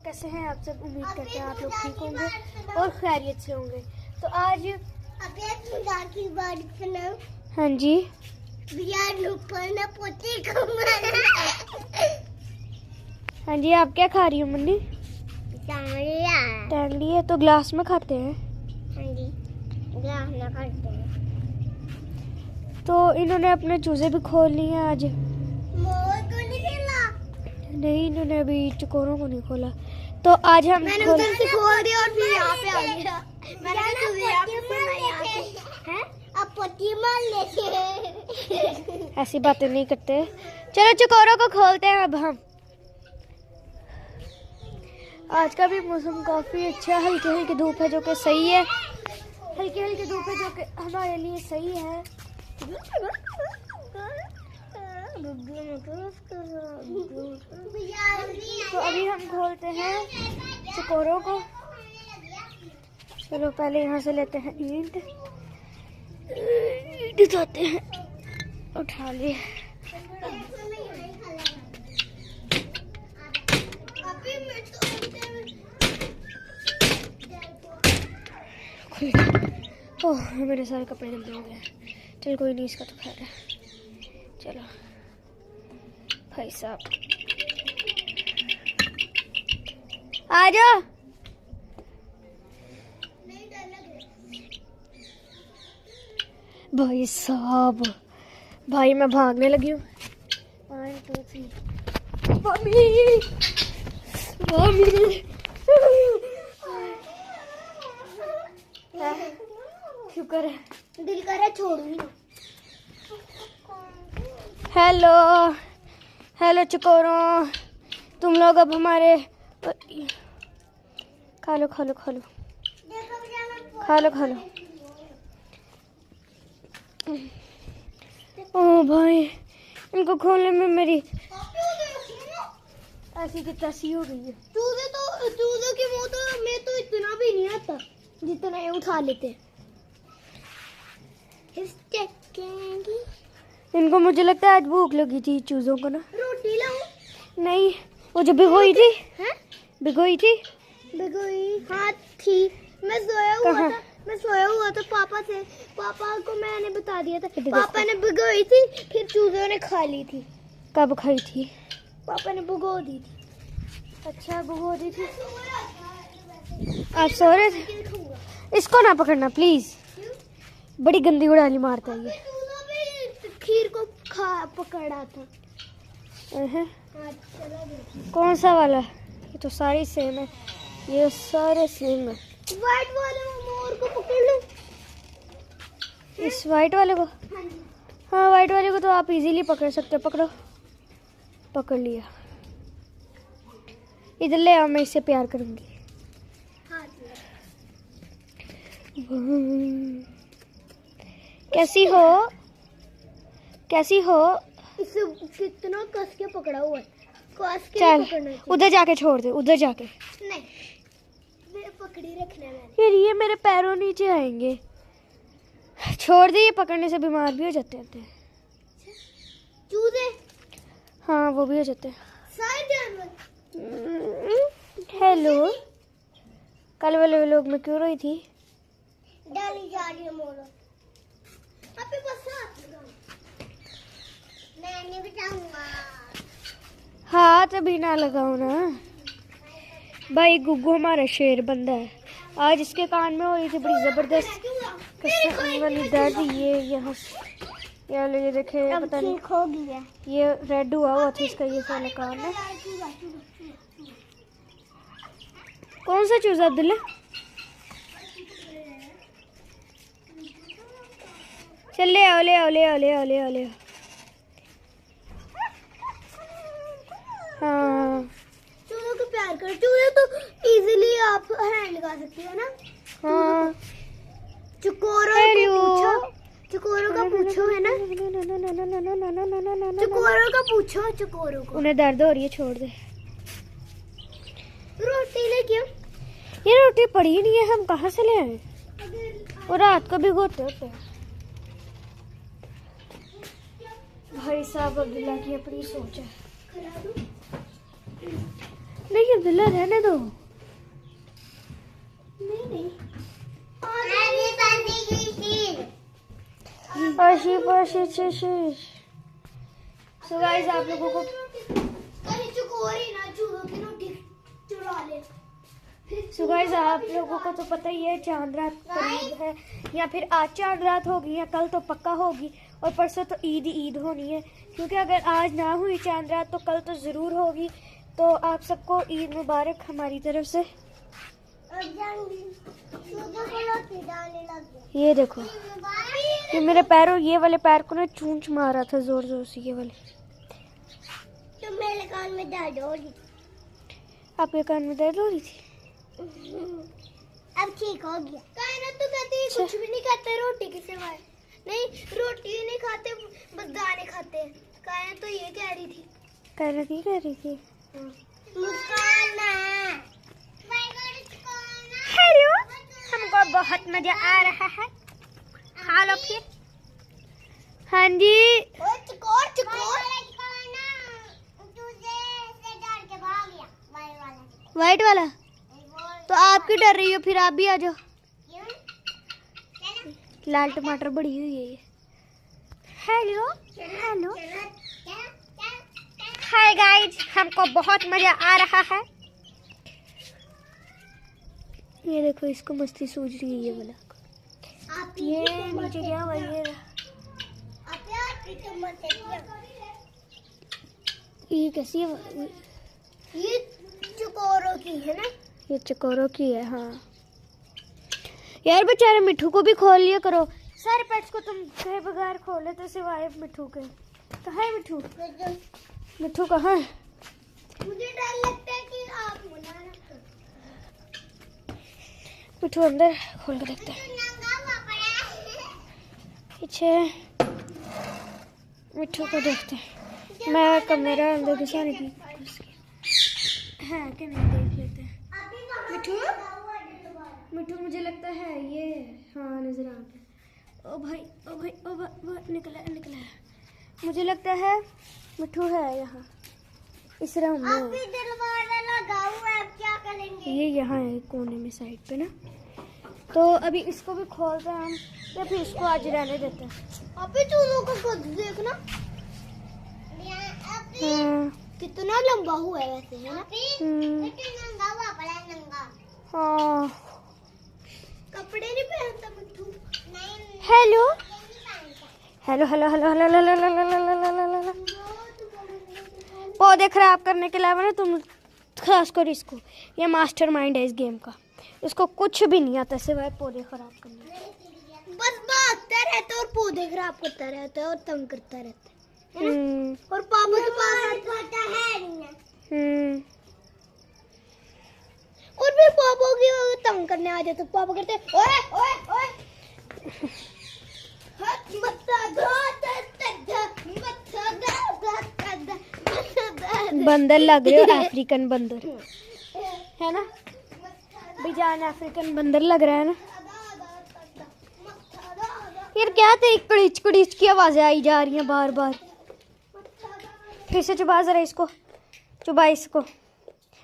कैसे हैं आप सब? उम्मीद करते हैं आप लोग ठीक होंगे और खैरियत से होंगे। तो आज की बात सुनाओ। हाँ जी, हाँ जी, आप क्या खा रही हो मन्नी? टैंगली है तो ग्लास में खाते हैं। हाँ जी, ग्लास में खाते हैं। तो इन्होंने अपने चूजे भी खोल लिए हैं आज। मोर को नहीं खेला। नहीं, इन्होंने अभी चकोरों को नहीं खोला। तो आज हम मैंने उधर से खोल दिया और फिर यहाँ पे आ गया। मैंने कहा तुझे यहाँ पे खोलना है, यहाँ पे हैं? अब पट्टी मार लेते। ऐसी बातें नहीं करते। चलो चकोरों को खोलते हैं अब हम। आज का भी मौसम काफी अच्छा है, हल्की हल्की धूप है जो कि सही है। हल्की हल्की धूप है जो कि हमारे लिए सही है। तो अभी हम खोलते हैं चकोरों को। चलो पहले यहाँ से लेते हैं ईंट उठाते हैं। उठा लिए। ओह, मेरे सारे कपड़े गंदे हो गए। चल कोई नहीं, इसका तो खैर है। चलो भाई साहब आ जाओ। भाई साहब, भाई मैं भागने लगी हूँ। 1 2 3। मम्मी, मम्मी, शुक्र है, दिल कर रहा छोड़ भी ना। हेलो हेलो चकोरों, तुम लोग अब हमारे खा लो खा लो खा लो खा लो खा लो। ओ भाई, इनको खोलने में मेरी ऐसी की तैसी हो गई है। चूजे की मुंह तो मैं तो इतना भी नहीं आता जितना ये उठा लेते। इनको मुझे लगता है आज भूख लगी थी चूजों को ना। रोटी लाऊं? नहीं, वो जो भिगोई थी। हैं? भिगोई थी। भिगोई हाँ थी। मैं सोया हुआ कहाँ? था। मैं सोया हुआ था पापा को मैंने बता दिया था। देखो। पापा ने भिगोई थी, फिर चूजों ने खा ली थी। कब खाई थी? पापा ने भिगो दी थी। अच्छा, भिगो दी थी। आप सो रहे थे? इसको ना पकड़ना प्लीज, बड़ी गंदी उड़ाली मारता है ये। चूजा भी खीर को पकड़ा था। अहं। हाँ, चला गया। कौन सा वाला? ये तो सारे सेम है, ये सारे सेम है। व्हाइट वाले मोर को पकड़ लो। इस वाइट वाले को? हाँ जी। हाँ, वाइट वाले को तो आप इजीली पकड़ सकते हो। पकड़ो, पकड़ लिया। इधर ले आओ, मैं इससे प्यार करूंगी। हाँ जी। कैसी हो? कैसी हो? इसे कितना कस के पकड़ा हुआ है। कस के चल पकड़ना चाहिए। उधर जाके छोड़ दे, उधर जाके। नहीं, मैं पकड़ी रखना है मैंने। यार ये मेरे पैरों नीचे आएंगे। छोड़ दे, ये पकड़ने से बीमार भी हो जाते हैं। चूजे? हाँ, वो भी हो जाते हैं। सारे जानवर? हेलो, कल वाले लोग में क्यों रोई थी? डाली जा रही है मोर। अभी बस मैं नहीं बचाऊंगा। हाथ अभी ना लगाओ ना भाई। गुग्गू हमारा शेर बंदा है। आज इसके कान में हो रही थी बड़ी जबरदस्त कसने वाली दर्द। ये यहाँ यार ये देखे, पता नहीं खो गया। ये रेड हुआ था इसका ये सारा कान है। कौन सा चूजा अब्दुल्ला? चल ले आओ ले आओ ले आओ ले आओ ले आओ ले आओ। हाँ, चूजों को प्यार कर। चूजे तो इजीली आप हैंड लगा सकती हो ना। हाँ। चकोरों का पूछो है ना। चकोरों का पूछो, चकोरों को। उन्हें दर्द हो रही है, छोड़ दे। रोटी ले क्यों? ये रोटी पड़ी ही नहीं है, हम कहाँ से ले आए? और रात को भिगोते होते हैं। भाई साहब, अब्दुल्ला की अपनी सोच है। नहीं अब्दुल्ला रहने दो। नहीं सो गाइस आप लोगों को आप लोगों को तो पता ही है चांद रात करीब है, या फिर आज चांद रात होगी या कल तो पक्का होगी, और परसों तो ईद होनी है, क्योंकि अगर आज ना हुई चांद रात तो कल तो ज़रूर होगी। तो आप सबको ईद मुबारक हमारी तरफ से। ये देखो, ये मेरे पैरों, ये वाले पैर को ना चूंच मारा था जोर जोर से, ये वाले। तो मेरे कान में दर्द हो रही। आपके कान में दर्द हो रही थी? अब ठीक हो गया। कायनात तो कहती है कुछ भी नहीं खाते रोटी के सिवाय। नहीं, रोटी नहीं खाते, बस दाने खाते हैं। कायनात तो ये कह रही थी। कायनात ये कह रही थी। हेलो, हमको बहुत मजा आ रहा है। खा लो फिर। हाँ जी। व्हाइट वाला तो आप क्यों डर रही हो? फिर आप भी आ जाओ। लाल टमाटर बड़ी हुई है ये। हेलो हेलो हाय गाइस, हमको बहुत मजा आ रहा है। ये देखो, इसको मस्ती सूझ रही है ये वाला। ये नीचे क्या हुआ? ये कैसी है? ये चकोरों की है ना? ये चकोरों की है। हाँ यार, बेचारे मिठू को भी खोल लिया करो। सारे पेट्स को तुम कहे बगैर खोले तो सिवाय मिठू के। कहाँ है मिठू? मिठू कहाँ है? मुझे डर लगता है कि आप मना ना करो। मिठू अंदर, खोल के देखते हैं पीछे। मिठू को देखते हैं। मैं कैमरा अंदर घुसाने की है कि नहीं, देख लेते हैं। मिठू, मिठू मुझे लगता है ये, हाँ नजर आ गया। ओ भाई ओ भाई ओ भाई, निकला निकला। मुझे लगता है मिठू है यहाँ इस रूम में। अभी दरवाजा लगा हुआ है, अब क्या करेंगे? ये यहाँ है कोने में साइड पे ना। तो अभी इसको भी खोलते हैं हम, या फिर इसको आज रहने देते हैं। अभी चूलों का कद देखना। हाँ। कितना लंबा हुआ है वैसे, है ना? नंगा हुआ पड़ा है, नंगा। हाँ। कपड़े नहीं पहनता Mithu. Hello hello hello hello hello hello hello. पौधे खराब करने के अलावा ना तुम, खास कर इसको, ये मास्टरमाइंड है इस गेम का। इसको कुछ भी नहीं आता सिवाय पौधे खराब करने। बस भागता रहता है और पौधे खराब करता रहता है और तंग करता रहता है ना? और पापा के पास आता है नहीं। और फिर पापा की तंग करने आ जाते, पापा कहते हैं ओए ओए ओए बंदर लग रहे हो, अफ्रीकन बंदर है ना? बेजान अफ्रीकन बंदर लग रहा है ना यार। क्या तेरी कड़िच कड़िच की आवाजें आई जा रही हैं बार बार। फिर से चुबा जरा इसको, चुबा इसको,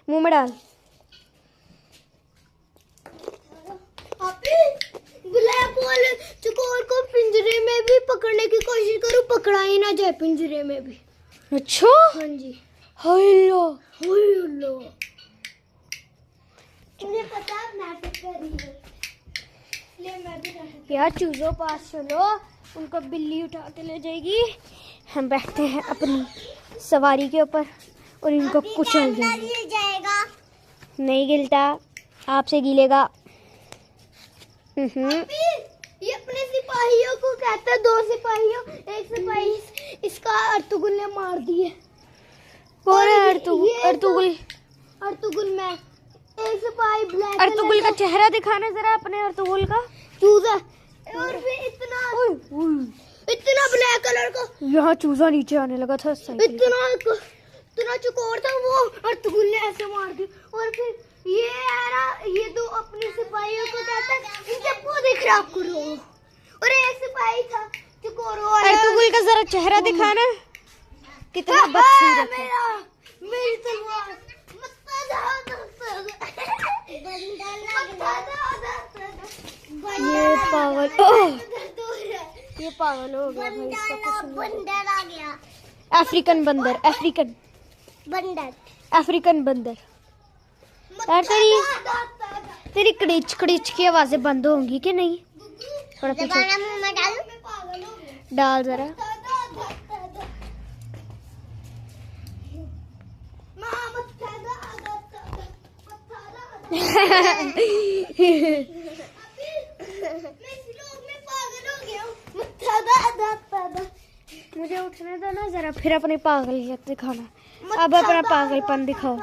मुंह में डाल। ब्लैक होल चकोर को पिंजरे में भी पकड़ने की कोशिश करूं, पकड़ा ही ना जाए पिंजरे में भी। अच्छा, हाँ जी। हेलो हेलो, मुझे पता है नाटक कर रही है, इसलिए मैं भी नाटक। यार चूजो पास चलो, उनको बिल्ली उठा के ले जाएगी। हम बैठते हैं अपनी सवारी के ऊपर और इनको कुचल देंगे। जाएगा नहीं गिलता, आपसे गिलेगा। ये अपने सिपाहियों को कहता है, 2 सिपाहियों, एक सिपाही इसका अर्तुगुल ने मार दिए। कौन है अर्तुगुल? अर्तुगुल में एक सिपाही ब्लैक। अर्तुगुल का चेहरा दिखाना जरा अपने अर्तुगुल का। चूजा, और भी इतना ब्लैक कलर का। यहाँ चूजा नीचे आने लगा था। इतना चकोर था वो, अर्तुगुल ने ऐसे मार दी। और फिर ये 2 अपने सिपाहियों को कहता है इनके पौधे खराब करो। और एक सिपाही था चकोर। अर्तुगुल का जरा चेहरा दिखाना, कितना बदसूरत है। मेरी तलवार ये पागल, ओह! ये पागल हो गया भाई, इसका कुछ नहीं। बंदर आ गया। अफ्रीकन बंदर, अफ्रीकन बंदर। यार तेरी कड़ीच कड़ीच की आवाजें बंद होंगी कि नहीं? थोड़ा पीछे डाल जरा। मुझे उठने दो ना जरा, फिर अपनी पागलियत दिखाना। अब अपना पागलपन दिखाओ।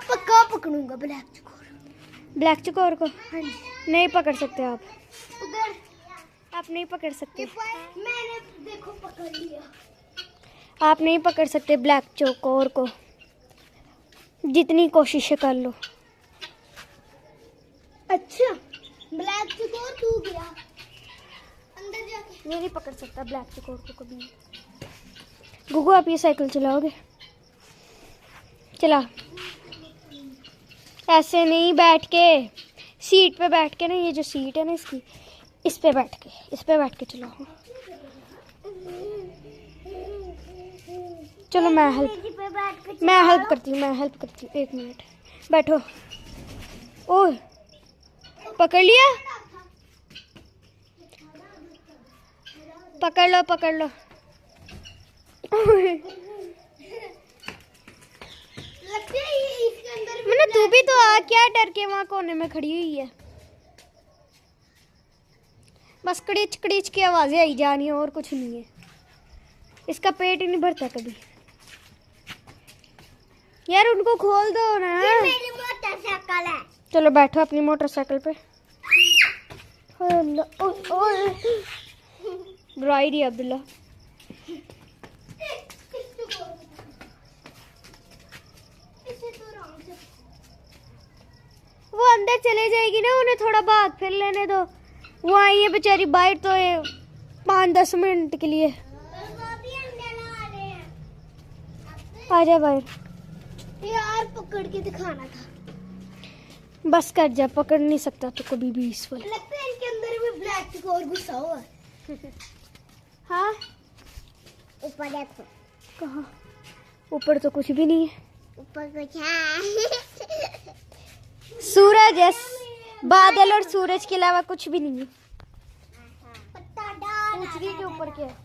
पक्का पकड़ूंगा ब्लैक चकोर को। हाँ जी। नहीं पकड़ सकते आप उधर नहीं पकड़ सकते। मैंने देखो पकड़ लिया। आप नहीं पकड़ सकते ब्लैक चकोर को, जितनी कोशिशें कर लो। अच्छा, ब्लैक चकोर तू गया अंदर जाके। ये नहीं पकड़ सकता ब्लैक चकोर को कभी। गुगू आप ये साइकिल चलाओगे? चला। ऐसे नहीं, बैठ के, सीट पे बैठ के ना, ये जो सीट है ना इसकी, इस पे बैठ के चलाओ। चलो मैं हेल्प करती हूँ। 1 मिनट बैठो। ओह, पकड़ लिया? पकड़ लो। लगता है ये इसके अंदर भी मैंने तू भी तो आ, क्या डर के वहाँ कोने में खड़ी हुई है? बस कड़ीच की आवाजें आई जा रही हैं और कुछ नहीं है। इसका पेट ही नहीं भरता कभी। यार उनको खोल दो ना। ये मेरी मोटरसाइकिल है। चलो बैठो अपनी मोटरसाइकिल पे। डराई रही अब्दुल्ला। वो अंदर चले जाएगी ना, उन्हें थोड़ा भाग फिर लेने दो। वो आई है बेचारी बाहर तो 5-10 मिनट के लिए। आ जा बाहर। यार पकड़ के दिखाना था। बस कर जा, पकड़ नहीं सकता तो कभी भी इस वाले। लगता है इनके अंदर भी ब्लैक चकोर घुसा हुआ है। हाँ, ऊपर देखो। कहाँ? ऊपर तो कुछ भी नहीं है। ऊपर कुछ है। सूरज है, बादल और सूरज के अलावा कुछ भी नहीं है। पत्ता डाल। पूछ रही के ऊपर क्या है?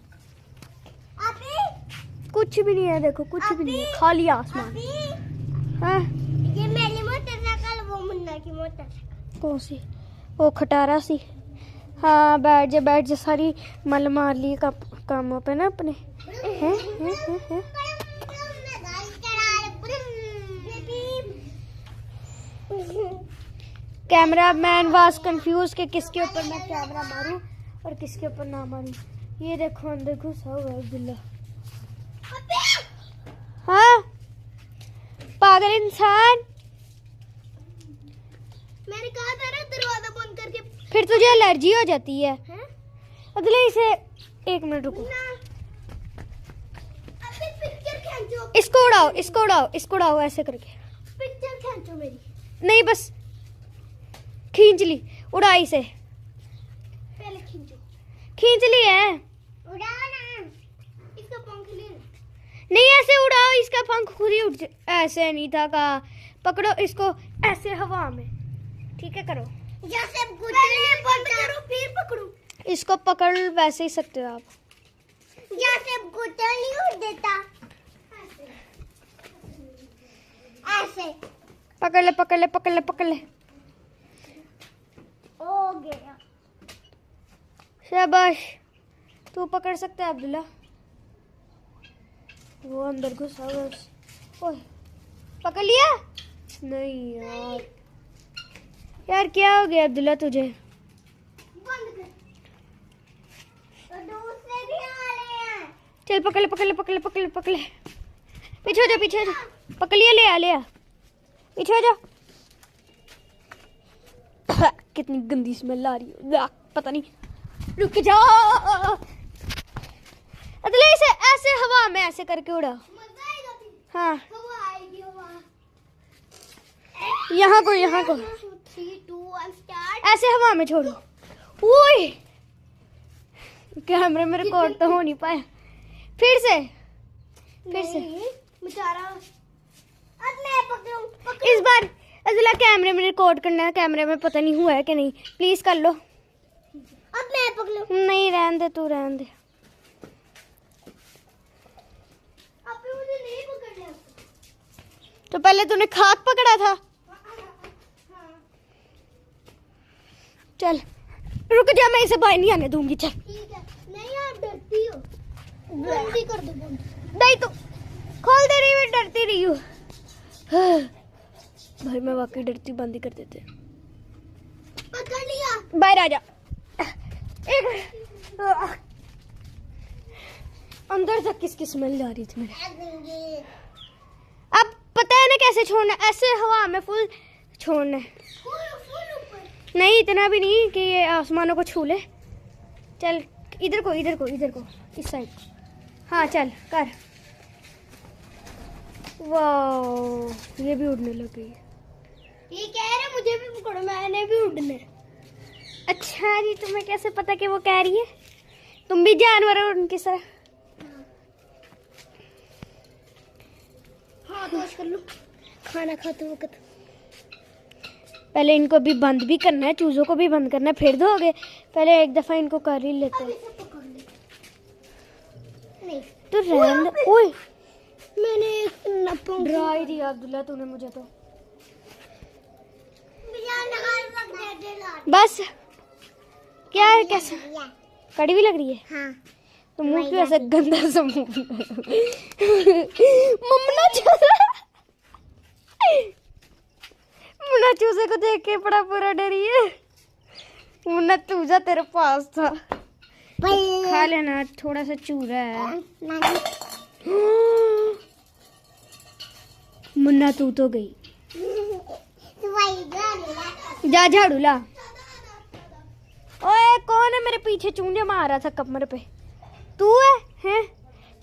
अभी कुछ भी नहीं है, देखो कुछ भी नहीं है, खाली आसमान। अभी हाँ, ये मेरी मोटरसाइकिल, वो मुन्ना की मोटरसाइकिल। कौन सी? वो खटारा सी। हाँ, बैठ जा, सारी मल मार ली कामों पे ना अपने। हैं? कैमरा मैन वाज कंफ्यूज कि किसके ऊपर मैं कैमरा मारूं और किसके ऊपर ना मारूं। ये देखो अंदर घुसा हुआ है अब्दुल्ला। हाँ, पागल इंसान। मैंने कहा था ना दरवाजा बंद करके। फिर तुझे एलर्जी हो जाती है। हैं? अगले इसे 1 मिनट रुको। ना। अभी पिक्चर खींचो। इसको उड़ाओ ऐसे करके। पिक्चर खींचो मेरी। नहीं, बस खींच ली, उड़ा इसे। पहले खींचो। खींच ली है। उड़ाओ ना। इसका पंख ले लो। नहीं, ऐसे उड़ाओ, इसका पंख खुद ही उड़ ऐसे नहीं था कहा। पकड़ो इसको ऐसे हवा में, ठीक है? करो जैसे पहले बंद करो फिर पकड़ो। इसको पकड़ वैसे ही सकते हो आप। जैसे गुटर नहीं उड़ देता ऐसे। पकड़ ले। हो गया। शाबाश, तू पकड़ सकता है अब्दुल्ला। वो अंदर घुसा हुआ है। ओए, पकड़ लिया? नहीं यार क्या हो गया अब्दुल्ला तुझे? बंद कर। तो दूसरे भी आ रहे हैं। चल पकड़ ले। पीछे हो जा। पकड़ लिया, ले आ। पीछे हो जा। कितनी गंदी स्मेल आ रही है, पता नहीं। रुक जा। अदले इसे ऐसे हवा में ऐसे करके उड़ा। मजा आएगा फिर। हाँ हवा आएगी हवा। यहाँ को 3 2 1 स्टार्ट। ऐसे हवा में छोड़ो। ओए कैमरे में रिकॉर्ड तो हो नहीं पाया। फिर से बेचारा। अब मैं पकड़ूं। इस बार अदला कैमरे में रिकॉर्ड करना है। कैमरे में पता नहीं हुआ है कि नहीं, प्लीज कर लो। अब मैं पकड़ूं। नहीं रहने दे, तू रहने दे। अब भी मुझे नहीं पकड़ना। तो पहले तूने खाक पकड़ा था। चल रुक जा, मैं इसे बाहर नहीं आने दूंगी। चल ठीक है। नहीं आप डरती हो। जल्दी कर दो बंद। नहीं तो खोल दे रही, मैं डरती रही हूँ। भाई मैं वाकई डरती, बंद ही कर देते। पकड़ लिया। बाहर आ जा। एक अंदर तक किसकी स्मेल आ रही थी मेरे। अब पता है ना कैसे छोड़ना, ऐसे हवा में फुल छोड़ना है। नहीं इतना भी नहीं कि ये आसमानों को छू ले। चल इधर को इस साइड। हाँ चल कर। वाह ये भी उड़ने लग गई। ये कह रहे मुझे भी पकड़ो, मैंने भी उड़ना है। अच्छा जी, तुम्हें कैसे पता कि वो कह रही है? तुम भी जानवर हो उनकी तरह। हाँ तो कर लो खाना खाते वक्त। पहले इनको भी बंद भी करना है, चूजों को भी बंद करना है, फिर दोगे। पहले एक दफा इनको कर ही लेते हैं। नहीं तो रहने दे। ओए मैंने नपों डरा ही दिया अब्दुल्ला तूने मुझे तो। बस क्या है, कैसा कड़ी भी लग रही है? हाँ तो मुंह क्यों ऐसा गंदा सा मुंह? मम्मना चूजा, मुन्ना चूजे को देख के बड़ा पूरा डरी है। मुन्ना चूजा तेरे पास था, खा लेना, थोड़ा सा चूरा है। मुन्ना तू तो गई। जा झाड़ू ला। ओए कौन है मेरे पीछे चूंजे मार रहा था कमर पे? तू है हैं?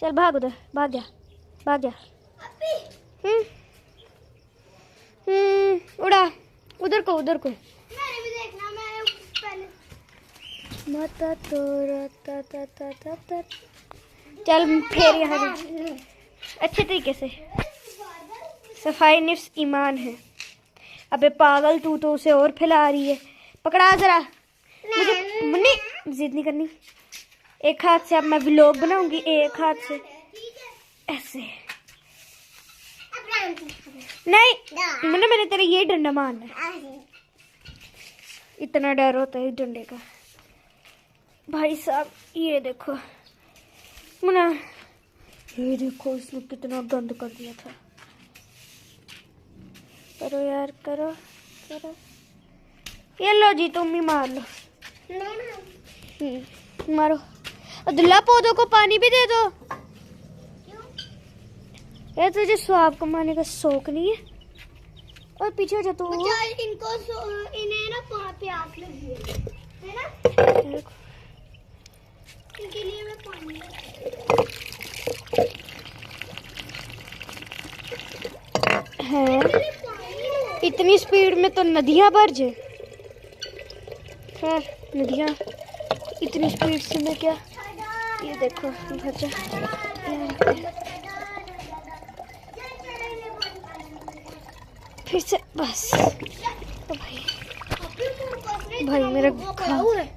चल भाग उधर, भाग जा। उड़ा उधर को मैंने भी देखना। मैंने पहले मता तोरा ता ता ता ता ता। चल फिर यहाँ से अच्छे तरीके से। सफाई निफ्स ईमान है। अबे पागल, तू तो उसे और फैला रही है। पकड़ा जरा मुझे। मुन्नी जिद नहीं करनी। एक हाथ से अब मैं व्लॉग बनाऊंगी, एक हाथ से ऐसे। नहीं मुन्ना, मैंने तेरे ये डंडा मारना है। इतना डर होता है इस डंडे का। भाई साहब ये देखो मुन्ना, ये देखो इसने कितना गंद कर दिया था। करो यार, करो। ये लो जी, तुम ही मार लो। मारो। अब्दुल्ला पौधों को पानी भी दे दो। यार तुझे स्वाब कमाने का शौक नहीं है? और पीछे हो जा तू। इनको इन्हें ना प्यास लगी है ना, इनके लिए मैं पानी है। इतनी स्पीड में तो नदियां भर जाए। खैर नदियां इतनी स्पीड से मैं क्या, ये देखो भर जा। फिर से बस। तो भाई मेरा पड़ा हुआ है।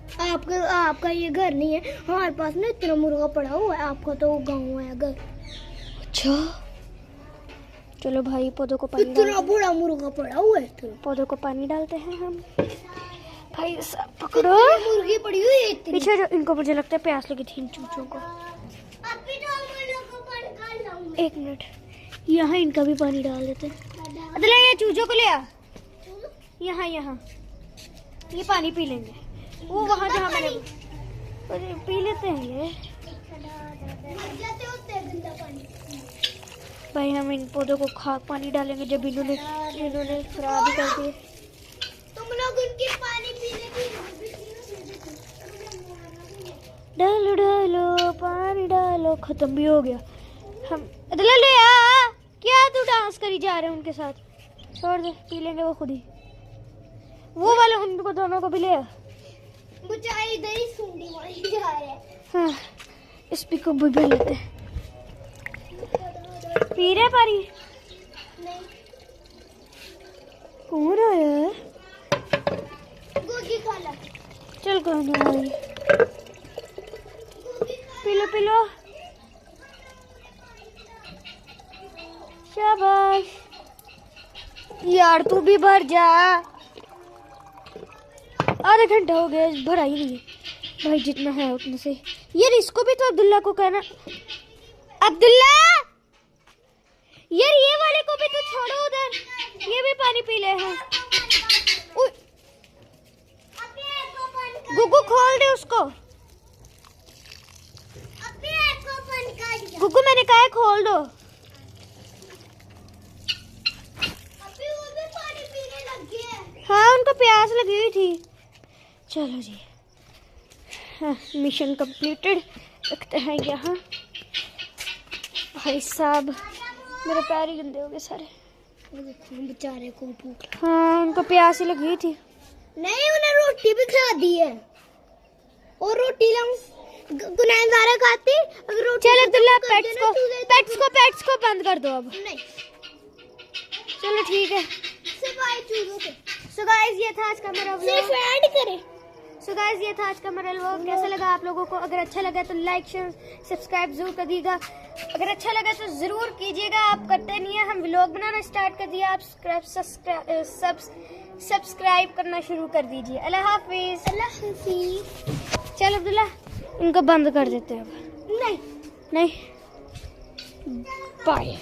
आपका ये घर नहीं है, हमारे पास ना इतना मुर्गा पड़ा हुआ है। आपका तो गाँव है घर। अच्छा चलो भाई, पौधों को पानी इतना बड़ा मुर्गा पड़ा हुआ है। पौधों को पानी डालते हैं हम। भाई सब पकड़ो। मुर्गी पड़ी हुई है इतनी। पीछे जो, इनको मुझे लगता है प्यास लगी थी इन चूचों को। अभी तो हम को पानी डाल लाऊंगा। एक मिनट, यहाँ इनका भी पानी डाल देते हैं। अदला ये चूजों को ले आ। यहाँ ये पानी पी लेंगे। वो वहाँ जहाँ मैंने पी लेते हैं ये। भाई हम इन पौधों को खाक पानी डालेंगे जब इन्होंने खराब ही कर दिए। तुम लोग उनके पानी पीने की डालो डालो पानी डालो, खत्म भी हो गया। हम अदला ले आ, क्या तू डांस करी जा रहे हैं उनके साथ? छोड़ दे, पी लेंगे वो खुद ही। वो वाले उनको दोनों को भी ले आ। बेचारे इधर ही सूंडी मारी जा रहे हैं। हाँ, इस पी को भी भर लेते हैं। पी रहे पारी? नहीं, कौन आया है? गोगी खा ला। चल कौन आया? पी लो पी लो, शाबाश। यार तू भी भर जा, आधा घंटा हो गया भरा ही नहीं है। भाई जितना है उतने से। यार इसको भी तो अब्दुल्ला को कहना। अब्दुल्ला यार ये वाले को भी तो छोड़ो उधर, ये भी पानी पी ले। हैं गुग्गू खोल दे उसको। गुग्गू मैंने कहा है खोल दो। अभी वो भी पानी पीने लग गए। हाँ उनको प्यास लगी हुई थी। चलो जी, हाँ, मिशन कंप्लीटेड। रखते हैं यहाँ। भाई साहब मेरे पैर ही गंदे हो गए सारे। बेचारे को भूख। हाँ उनको प्यास ही लगी हुई थी। नहीं, उन्हें रोटी भी खिला दी है। और रोटी गुनहगारा खाती अगर रोटी। चलो अब्दुल्ला खत्म कर देना, पेट्स को बंद कर दो अब। नहीं, चलो ठीक है। सिर्फ आए चूजों के। सो गाइस ये था आज का मेरा सिर्फ व्लॉग। ऐड करे। सो गाइस ये था आज का मेरा व्लॉग। कैसा लगा आप लोगों को? अगर अच्छा लगा तो लाइक शेयर सब्सक्राइब जरूर करिएगा। अगर अच्छा लगा तो जरूर कीजिएगा। आप करते नहीं है, हम व्लॉग बनाना स्टार्ट कर दिया, आप सब्सक्राइब करना शुरू कर दीजिए। अल्लाह हाफिज। अल्लाह हाफिज। चल अब्दुल्ला इनको बंद कर देते हैं अब। नहीं, नहीं, बाय।